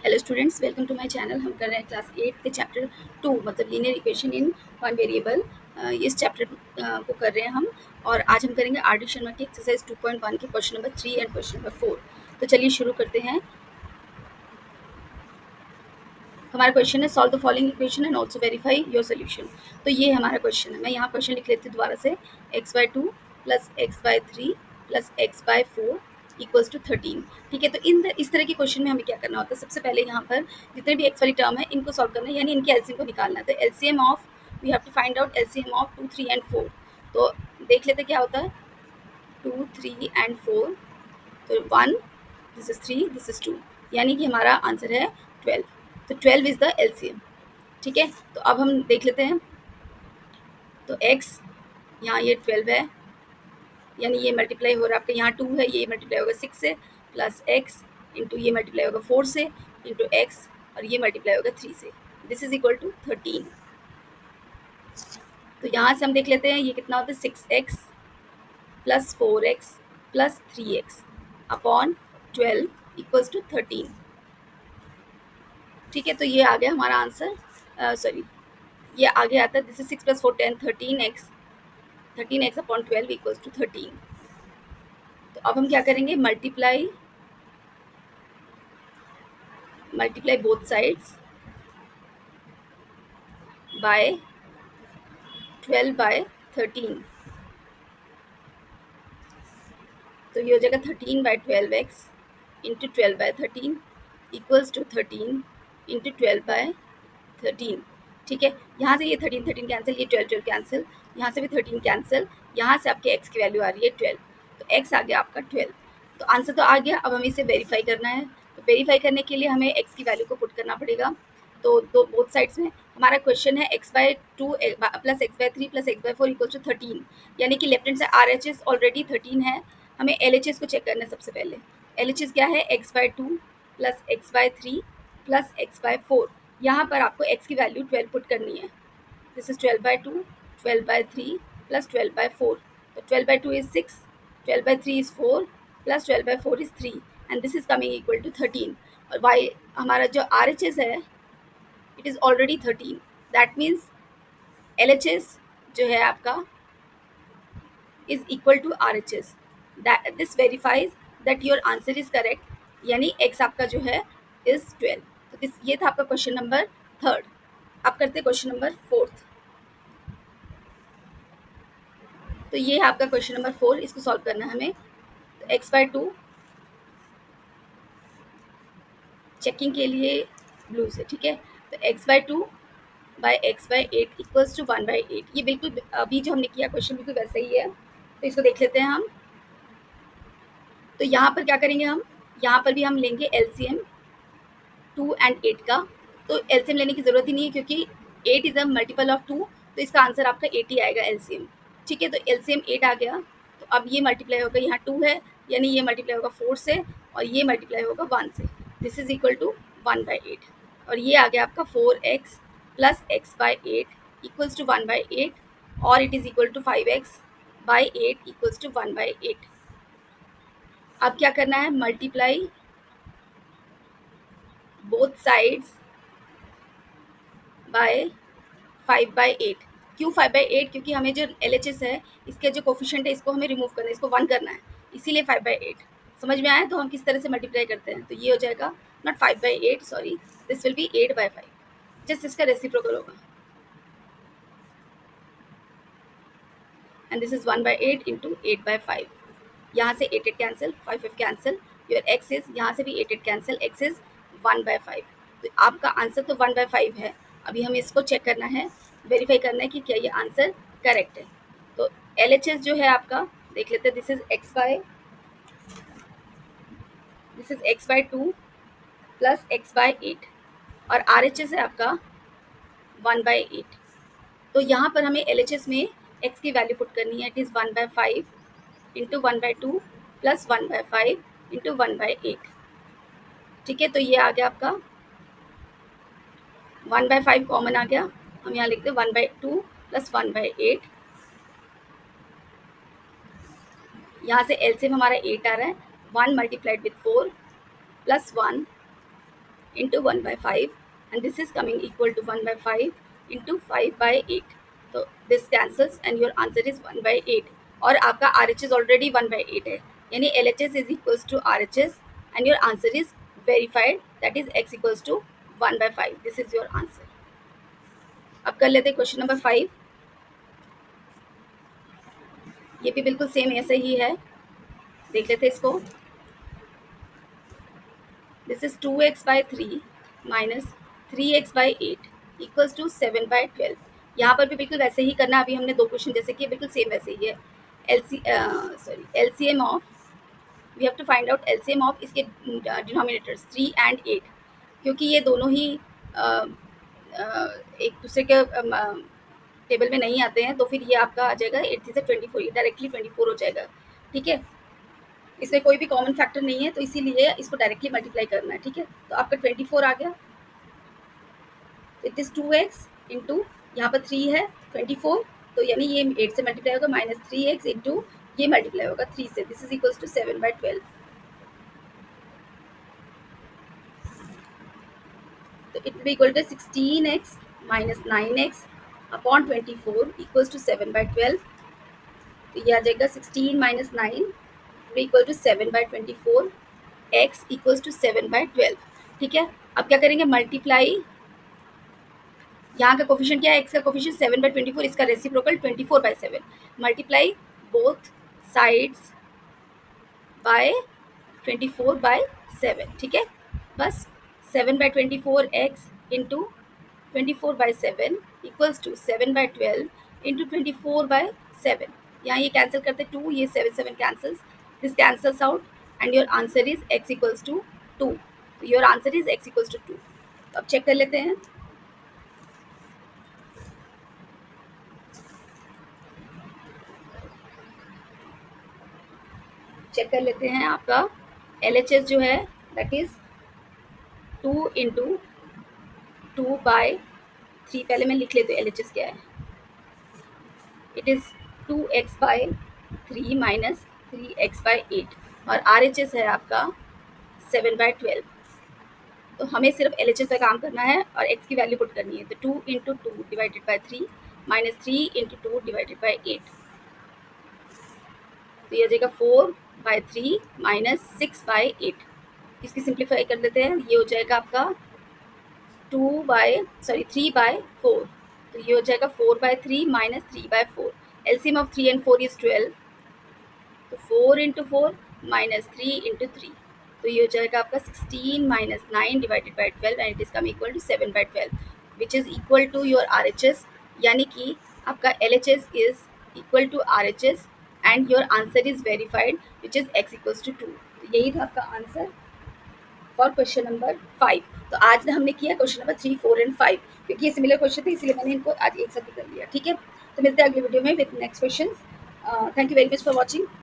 Hello students, welcome to my channel. हम कर रहे हैं क्लास 8 के चैप्टर 2 मतलब linear equation in one variable. इस चैप्टर को कर रहे हैं हम। और आज हम करेंगे आर डी शर्मा की एक्सरसाइज 2.1 के question number 3 and question number 4। तो चलिए शुरू करते हैं। हमारा क्वेश्चन है solve the following equation and also verify your solution. तो ये हमारा क्वेश्चन है। मैं यहाँ क्वेश्चन लिख लेती हूँ दोबारा से। x/2 plus x/3 plus x/4 equals to 13। ठीक है, तो इस तरह के क्वेश्चन में हमें क्या करना होता है, सबसे पहले यहाँ पर जितने भी एक्स वाली टर्म है इनको सॉल्व करना है, यानी इनके एलसीएम को निकालना है। तो LCM of we have to find out LCM of 2, 3 and 4। तो देख लेते क्या होता है। 2, 3 एंड 4, तो 1, दिस इज 3, दिस इज 2, यानी कि हमारा आंसर है 12। तो 12 इज द एलसीएम। ठीक है, तो अब हम देख लेते हैं। तो x यहाँ ये 12 है, यानी ये मल्टीप्लाई हो रहा है आपका, यहाँ 2 है, ये मल्टीप्लाई होगा 6 से, प्लस x इंटू ये मल्टीप्लाई होगा 4 से, इंटू x, और ये मल्टीप्लाई होगा 3 से। This is equal to 13। तो यहाँ से हम देख लेते हैं ये कितना होता है, 6x plus 4x plus 3x upon 12 equals to 13। ठीक है, तो ये आ गया हमारा आंसर। सॉरी, ये आगे आता है, this is 6 plus 4 10, 13x upon 12 equals to 13। तो अब हम क्या करेंगे, मल्टीप्लाई बोथ साइड्स बाय 12/13। तो ये हो जाएगा 13/12x into 12/13 equals to 13 into 12/13। ठीक है, यहाँ से ये 13 13 कैंसिल, ये 12 12 कैंसिल, यहाँ से भी 13 कैंसिल, यहाँ से आपके x की वैल्यू आ रही है 12। तो x आ गया आपका 12। तो आंसर तो आ गया। अब हमें इसे वेरीफाई करना है। तो वेरीफाई करने के लिए हमें x की वैल्यू को पुट करना पड़ेगा। तो दो बोथ साइड्स में हमारा क्वेश्चन है x/2 plus x/3 plus x/4 equal to 13, यानी कि लेफ्ट हैंड से आर एच एस ऑलरेडी 13 है। हमें एल एच एस को चेक करना है सबसे पहले। एल एच एस क्या है, x/2 plus x/3 plus x/4। यहाँ पर आपको x की वैल्यू 12 पुट करनी है। This is 12/2, 12/3 plus 12/4। तो 12/2 is 6, 12/3 is 4, plus 12/4 is 3, and this is coming equal to 13। और वाई हमारा जो आर एच एस है, it is already 13। That means L H S जो है आपका is equal to R H S. This verifies that your answer is correct, यानी x आपका जो है इज 12। तो दिस ये था आपका क्वेश्चन नंबर 3। अब करते क्वेश्चन नंबर 4। तो ये है आपका क्वेश्चन नंबर 4, इसको सॉल्व करना है हमें। तो x/2 चेकिंग के लिए ब्लू से, ठीक है। तो x/2 bye x/8 equals to 1/8। ये बिल्कुल अभी जो हमने किया क्वेश्चन बिल्कुल वैसा ही है। तो इसको देख लेते हैं हम। तो यहाँ पर क्या करेंगे हम, यहाँ पर भी हम लेंगे एलसीएम 2 एंड 8 का। तो एलसीएम लेने की ज़रूरत ही नहीं है, क्योंकि 8 इज़ अ मल्टीपल ऑफ 2, तो इसका आंसर आपका 8 ही आएगा एलसीएम। ठीक है, तो एलसीएम 8 आ गया। तो अब ये मल्टीप्लाई होगा, यहाँ 2 है, यानी ये मल्टीप्लाई होगा 4 से, और ये मल्टीप्लाई होगा 1 से। This is equal to 1/8। और ये आ गया आपका 4x plus x/8 equals to 1/8, और it is equal to 5x/8 equals to 1/8। अब क्या करना है, मल्टीप्लाई बोथ साइड्स बाय 5/8। क्यों 5/8? क्योंकि हमें जो एल एच एस है, इसके जो कोफिशिएंट है, इसको हमें रिमूव करना है, इसको 1 करना है, इसीलिए 5/8। समझ में आया? तो हम किस तरह से मल्टीप्लाई करते हैं। तो ये हो जाएगा not 5/8, sorry, this will be 8/5, just इसका रेसिप्रोकल होगा, एंड दिस इज 1/8 इंटू 8/5। यहाँ से 8 8 cancel, 5 5 cancel, your x is, यहाँ से भी 8 8 कैंसिल, एक्स इज 1/5। तो आपका आंसर तो 1/5 है। अभी हमें इसको चेक करना है, वेरीफाई करना है कि क्या ये आंसर करेक्ट है। तो एल एच एस जो है आपका, देख लेते हैं। This is x/2 plus x/8, और आर एच एस है आपका 1/8। तो यहाँ पर हमें एल एच एस में x की वैल्यू पुट करनी है। It is 1/5 into 1/2 plus 1/5 into 1/8। ठीक है, तो ये आ गया आपका 1/5 कॉमन आ गया। हम यहाँ लिखते हैं 1/2 प्लस 1/8। यहाँ से एलसीएम हमारा 8 आ रहा है। 1 multiplied with 4 plus 1 into 1/5, and this is coming equal to 1/5 into 5/8. तो this cancels and your answer is 1/8. और आपका RHS ऑलरेडी 1/8 है, यानी LHS is equals to RHS and your answer is verified, that is x equals to 1/5. This is your answer. अब कर लेते हैं question number 5. ये भी बिल्कुल सेम ऐसे ही है, देख लेते हैं इसको. This is 2x by 3 minus 3x by 8 equals to 7/12. यहाँ पर भी बिल्कुल वैसे ही करना. अभी हमने दो क्वेश्चन जैसे किए, बिल्कुल सेम वैसे ही है. LCM of, we have to find out LCM of इसके डिनोमिनेटर्स 3 and 8, क्योंकि ये दोनों ही एक दूसरे के टेबल में नहीं आते हैं, तो फिर ये आपका आ जाएगा 8 से 24, ये डायरेक्टली 24 हो जाएगा. ठीक है, इसमें कोई भी कॉमन फैक्टर नहीं है, तो इसीलिए इसको डायरेक्टली मल्टीप्लाई करना है. ठीक है, तो आपका 24 आ गया. इट इज़ 2x इंटू यहाँ पर 3 है 24, तो यानी ये 8 से मल्टीप्लाई होगा, माइनस 3x इंटू ये मल्टीप्लाई होगा 3 से. This is equals to 7/12. तो it will be equal to 16x minus 9x upon 24 equals to 7/12. तो ये आ जाएगा 16 minus 9 equal to 7/24, x equals to 7/12. ठीक है, अब क्या करेंगे, मल्टीप्लाई. यहाँ का कोफिशिएंट क्या है, x का कोफिशिएंट 7/24, इसका reciprocal 24/7. Multiply both sides by 24/7. ठीक है, बस 7/24 x into 24/7 equals to 7/12 into 24/7. यहाँ ये कैंसिल करते 2, ये 7 cancels, this cancels out and your answer is x equals to 2. तो your answer is x equals to 2. अब चेक कर लेते हैं. चेक कर लेते हैं आपका LHS जो है दैट इज 2 इंटू 2/3. पहले मैं लिख लेती हूँ LHS क्या है. It is 2x/3 minus 3x/8 और RHS है आपका 7/12. तो हमें सिर्फ LHS पे काम करना है और x की वैल्यू पुट करनी है. तो 2 into 2 divided by 3 minus 3 into 2 divided by 8. तो ये आ जाएगा 4/3 माइनस 6/8. इसकी सिंप्लीफाई कर देते हैं, ये हो जाएगा आपका 3/4. तो ये हो जाएगा 4/3 minus 3/4. LCM of 3 and 4 is 12. तो 4 इंटू 4 माइनस 3 इंटू 3. तो ये हो जाएगा आपका 16 minus 9 divided by 12 and it is come equal to 7/12 which is equal to your RHS. यानी कि आपका LHS is equal to RHS and your answer is verified which is x equals to 2. तो यही था आपका आंसर फॉर क्वेश्चन नंबर 5. तो आज हमने किया क्वेश्चन नंबर 3, 4 एंड 5, क्योंकि ये सिमिलर क्वेश्चन थे इसलिए मैंने इनको आज एक साथ ही कर लिया. ठीक है, तो मिलते हैं अगले वीडियो में with next question. Thank you very much for watching.